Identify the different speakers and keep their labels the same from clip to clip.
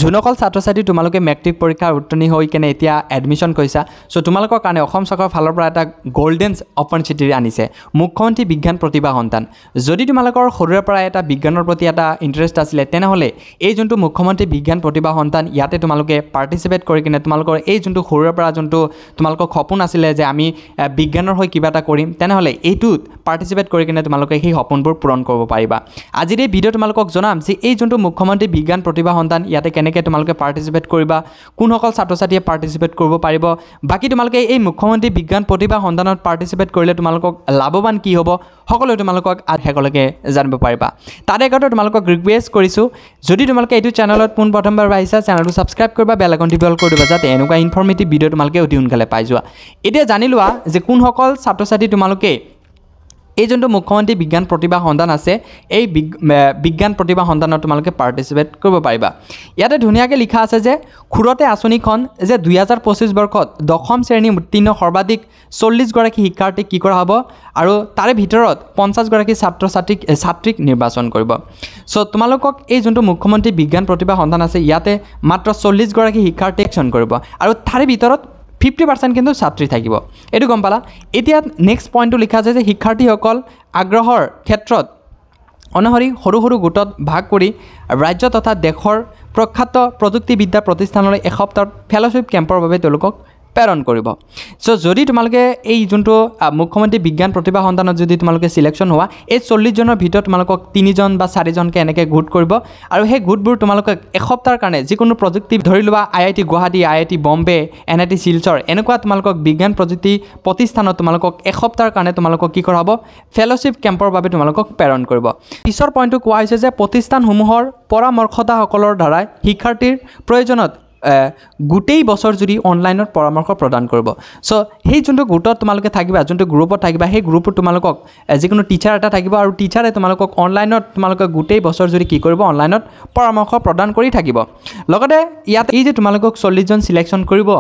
Speaker 1: যোনসকল ছাত্ৰ ছাত্ৰী তোমালোকে মেট্ৰিক পৰীক্ষা উত্তীৰ্ণ হৈ কেনে এতিয়া এডমিশ্যন কৰিছা সো তোমালোকৰ কাৰণে অসম চৰকাৰৰ ফালৰ পৰা এটা গোল্ডেন অপৰচুনিটি আনিছে মুখ্যমন্ত্ৰী বিজ্ঞান প্ৰতিভা সন্তান যদি তোমালোকৰ সৰুৰে পৰা এটা বিজ্ঞানৰ প্ৰতি এটা ইন্টাৰেষ্ট আছিল তেনেহলে এই যোনটো মুখ্যমন্ত্ৰী বিজ্ঞান প্ৰতিভা সন্তান ইয়াতে তোমালোকে পাৰ্টিসিপেট কৰি কিনে তোমালোকৰ এই যোনটো সৰুৰে পৰা যোনটো তোমালোকৰ সপোন আছিল যে আমি বিজ্ঞানৰ হৈ কিবা এটা কৰিম তেনেহলে এইটোত পাৰ্টিসিপেট কৰি কিনে তোমালোকে সেই সপোনবোৰ পূৰণ কৰিব পাৰিবা আজিৰ এই ভিডিঅ তোমালোকক জনাম যে এই যোনটো মুখ্যমন্ত্ৰী বিজ্ঞান প্ৰতিভা সন্তান ইয়াতে কেনেকৈ তোমালোকে পাৰ্টিসিপেট কৰিবা কোনসকল ছাত্ৰ ছাত্ৰীয়ে পাৰ্টিসিপেট কৰিব পাৰিব বাকি তোমালোকে এই মুখ্যমন্ত্ৰী বিজ্ঞান প্ৰতিভা সন্তানত পাৰ্টিসিপেট কৰিলে তোমালোকক লাভৱান কি হ'ব সকলো তোমালোকক আধেকলৈকে জানিব পাৰিবা তাৰে আগতে তোমালোকক ৰিকুৱেষ্ট কৰিছো যদি তোমালোকে এইটো চেনেলত পোন প্ৰথমবাৰ আহিছা চেনেলটো সাবস্ক্ৰাইব কৰিবা বেল আইকনটো অল কৰি দিবা যাতে এনেকুৱা ইনফৰমেটিভ ভিডিঅ তোমালোকে অতি সোনকালে পাই যোৱা এতিয়া জানি লোৱা যে কোনসকল ছাত্ৰ ছাত্ৰী তোমালোকে এই যোনটো মুখ্যমন্ত্ৰী বিজ্ঞান প্ৰতিভা সন্তান আছে এই বিজ্ঞান প্ৰতিভা সন্তানত তোমালোকে পাৰ্টিসিপেট কৰিব পাৰিবা ইয়াতে ধুনীয়াকৈ লিখা আছে যে খুৰতে আঁচনিখন যে 2025 বৰ্ষত দশম শ্ৰেণী উত্তীৰ্ণ সৰ্বাধিক 40 গৰাকী শিক্ষাৰ্থীক কি কৰা হ'ব আৰু তাৰে ভিতৰত 50 গৰাকী ছাত্ৰীক নিৰ্বাচন কৰিব সো তোমালোকক এই যোনটো মুখ্যমন্ত্ৰী বিজ্ঞান প্ৰতিভা সন্তান আছে ইয়াতে মাত্ৰ 40 গৰাকী শিক্ষাৰ্থীক চয়ন কৰিব আৰু তাৰে ভিতৰত 50% কিন্তু ছাত্ৰী থাকিব এটো গম পালা এতিয়া নেক্সট পইণ্টটো লিখা আছে যে শিক্ষাৰ্থীসকল আগ্ৰহৰ ক্ষেত্ৰত অনুসৰি সৰু সৰু গোটত ভাগ কৰি ৰাজ্য তথা দেশৰ প্ৰখ্যাত প্ৰযুক্তিবিদ্যা প্ৰতিষ্ঠানলৈ এসপ্তাহৰ ফেলোশ্বিপ কেম্পৰ বাবে তেওঁলোকক প্ৰেৰণ কৰিব সো যদি তোমালোকে এই যোনটো মুখ্যমন্ত্ৰী বিজ্ঞান প্ৰতিভা সন্তানত যদি তোমালোকে সিলেকশন হোৱা এই 40 জনৰ ভিতৰত তোমালোকক 3 জন বা 4 জনকে এনেকৈ গোট কৰিব আৰু সেই গোটবোৰ তোমালোকক এসপ্তাহৰ কাৰণে যিকোনো প্ৰযুক্তি ধৰি লোৱা IIT Guwahati IIT Bombay NIT Silchar এনেকুৱা তোমালোকক বিজ্ঞান প্ৰযুক্তি প্ৰতিষ্ঠানত তোমালোকক এসপ্তাহৰ কাৰণে তোমালোকক কি কৰা হ'ব ফেলোশ্বিপ কেম্পৰ বাবে তোমালোকক প্ৰেৰণ কৰিব পিছৰ পইণ্টটো কোৱা হৈছে যে প্ৰতিষ্ঠানসমূহৰ পৰামৰ্শদাতাসকলৰ দ্বাৰা শিক্ষাৰ্থীৰ প্ৰয়োজনত গোটেই বছৰ যদি অনলাইনত পৰামৰ্শ প্ৰদান কৰিব সো সেই যোনটো গোটত তোমালোকে থাকিবা যোনটো গ্ৰুপত থাকিবা সেই গ্ৰুপত তোমালোকক যিকোনো টিচাৰ এটা থাকিব আৰু টিচাৰে তোমালোকক অনলাইনত তোমালোকে গোটেই বছৰ যদি কি কৰিব অনলাইনত পৰামৰ্শ প্ৰদান কৰি থাকিব লগতে ইয়াত এই যে তোমালোকক 40 জন সিলেকশন কৰিব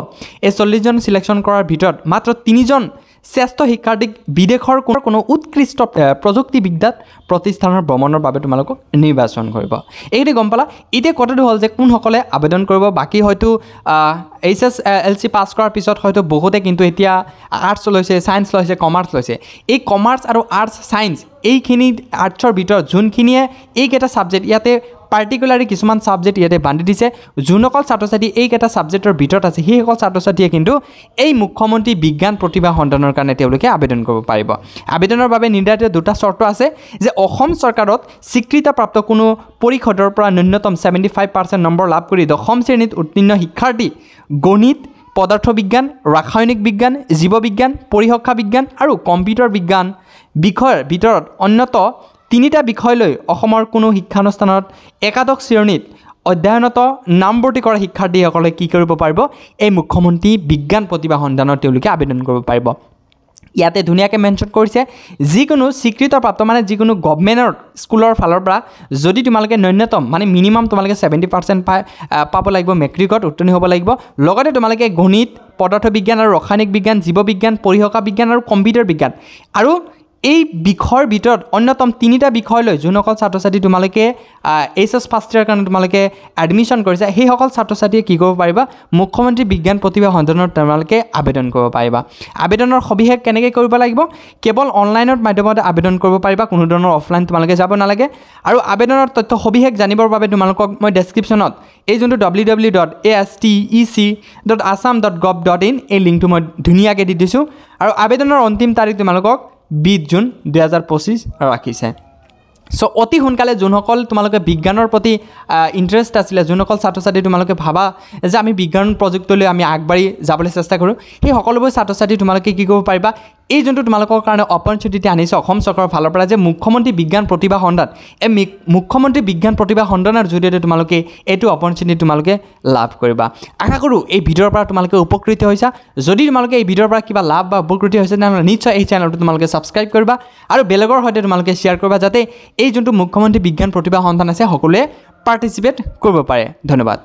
Speaker 1: এই 40 জন সিলেকশন কৰাৰ ভিতৰত মাত্ৰ 3 জন শ্ৰেষ্ঠ শিক্ষাৰ্থীক বিদেশৰ কোনো উৎকৃষ্ট প্ৰযুক্তিবিদ্যাত প্ৰতিষ্ঠানৰ ভ্ৰমণৰ বাবে তোমালোকক নিৰ্বাচন কৰিব এইটো গম পালা এতিয়া কথাটো হ'ল যে কোনসকলে আবেদন কৰিব বাকি হয়তো HSLC পাছ কৰাৰ পিছত হয়তো বহুতে কিন্তু এতিয়া আৰ্টছ লৈছে সায়েন্স লৈছে কমাৰ্চ লৈছে এই কমাৰ্চ আৰু আৰ্টছ সায়েন্স এইখিনি আৰ্টছৰ ভিতৰত যোনখিনিয়ে এইকেইটা সাবজেক্ট ইয়াতে পাৰ্টিকুলাৰলি কিছুমান সাবজেক্ট ইয়াতে বান্ধি দিছে যোনসকল ছাত্ৰ ছাত্ৰী এইকেইটা সাবজেক্টৰ ভিতৰত আছে সেইসকল ছাত্ৰ ছাত্ৰীয়ে কিন্তু এই মুখ্যমন্ত্ৰী বিজ্ঞান প্ৰতিভা সন্তানৰ কাৰণে তেওঁলোকে আবেদন কৰিব পাৰিব আবেদনৰ বাবে নিৰ্ধাৰিত দুটা চৰ্ত আছে যে অসম চৰকাৰত স্বীকৃতিপ্ৰাপ্ত কোনো পৰিষদৰ পৰা ন্যূনতম 75% নম্বৰ লাভ কৰি দশম শ্ৰেণীত উত্তীৰ্ণ শিক্ষাৰ্থী গণিত পদাৰ্থ বিজ্ঞান ৰাসায়নিক বিজ্ঞান জীৱ বিজ্ঞান পৰিসংখ্যা বিজ্ঞান আৰু কম্পিউটাৰ বিজ্ঞান বিষয়ৰ ভিতৰত অন্যতম 3টা বিষয় লৈ অসমৰ কোনো শিক্ষানুষ্ঠানত একাদশ শ্ৰেণীত অধ্যয়নত নামভৰ্তি কৰা শিক্ষাৰ্থীসকলে কি কৰিব পাৰিব এই মুখ্যমন্ত্ৰী বিজ্ঞান প্ৰতিভা সন্তানত তেওঁলোকে আবেদন কৰিব পাৰিব ইয়াতে ধুনীয়াকৈ মেনশ্যন কৰিছে যিকোনো স্বীকৃতিপ্ৰাপ্ত মানে যিকোনো গভৰ্ণমেণ্টৰ স্কুলৰ ফালৰ পৰা যদি তোমালোকে ন্যূনতম মানে মিনিমাম তোমালোকে 70% পাব লাগিব মেট্ৰিকত উত্তীৰ্ণ হ'ব লাগিব লগতে তোমালোকে গণিত পদাৰ্থ বিজ্ঞান আৰু ৰাসায়নিক বিজ্ঞান জীৱ বিজ্ঞান পৰিসংখ্যা বিজ্ঞান আৰু কম্পিউটাৰ বিজ্ঞান আৰু এই বিষয়ৰ ভিতৰত অন্যতম 3টা বিষয় লৈ যোনসকল ছাত্ৰ ছাত্ৰী তোমালোকে HS ফাৰ্ষ্ট ইয়াৰ কাৰণে তোমালোকে এডমিশ্যন কৰিছে সেইসকল ছাত্ৰ ছাত্ৰীয়ে কি কৰিব পাৰিবা মুখ্যমন্ত্ৰী বিজ্ঞান প্ৰতিভা সন্তানত তোমালোকে আবেদন কৰিব পাৰিবা আবেদনৰ সবিশেষ কেনেকৈ কৰিব লাগিব কেৱল অনলাইনৰ মাধ্যমত আবেদন কৰিব পাৰিবা কোনো ধৰণৰ অফলাইন তোমালোকে যাব নালাগে আৰু আবেদনৰ তথ্য সবিশেষ জানিবৰ বাবে তোমালোকক মই ডেছক্ৰিপশ্যনত এই যোনটো www.astec.assam.gov.in এই লিংকটো মই ধুনীয়াকৈ দি দিছোঁ আৰু আবেদনৰ অন্তিম তাৰিখ তোমালোকক 20 জুন 2025 ৰাখিছে সো অতি সোনকালে যোনসকল তোমালোকে বিজ্ঞানৰ প্ৰতি ইন্টাৰেষ্ট আছিল যোনসকল ছাত্ৰ ছাত্ৰী তোমালোকে ভাবা যে আমি বিজ্ঞান প্ৰযুক্তিলৈ আমি আগবাঢ়ি যাবলৈ চেষ্টা কৰোঁ সেই সকলোবোৰ ছাত্ৰ ছাত্ৰী তোমালোকে কি কৰিব পাৰিবা এই যোনটো তোমালোকৰ কাৰণে অপৰচুনিটি আনিছে অসম চৰকাৰৰ ফালৰ পৰা যে মুখ্যমন্ত্ৰী বিজ্ঞান প্ৰতিভা সন্তান এই মুখ্যমন্ত্ৰী বিজ্ঞান প্ৰতিভা সন্তানৰ জৰিয়তে তোমালোকে এইটো অপৰচুনিটি তোমালোকে লাভ কৰিবা আশা কৰোঁ এই ভিডিঅ'ৰ পৰা তোমালোকে উপকৃত হৈছা যদি তোমালোকে এই ভিডিঅ'ৰ পৰা কিবা লাভ বা উপকৃত হৈছে তেনেহ'লে নিশ্চয় এই চেনেলটো তোমালোকে ছাবস্ক্ৰাইব কৰিবা আৰু বেলেগৰ সৈতে তোমালোকে শ্বেয়াৰ কৰিবা যাতে এই যোনটো মুখ্যমন্ত্ৰী বিজ্ঞান প্ৰতিভা সন্তান আছে সকলোৱে পাৰ্টিচিপেট কৰিব পাৰে ধন্যবাদ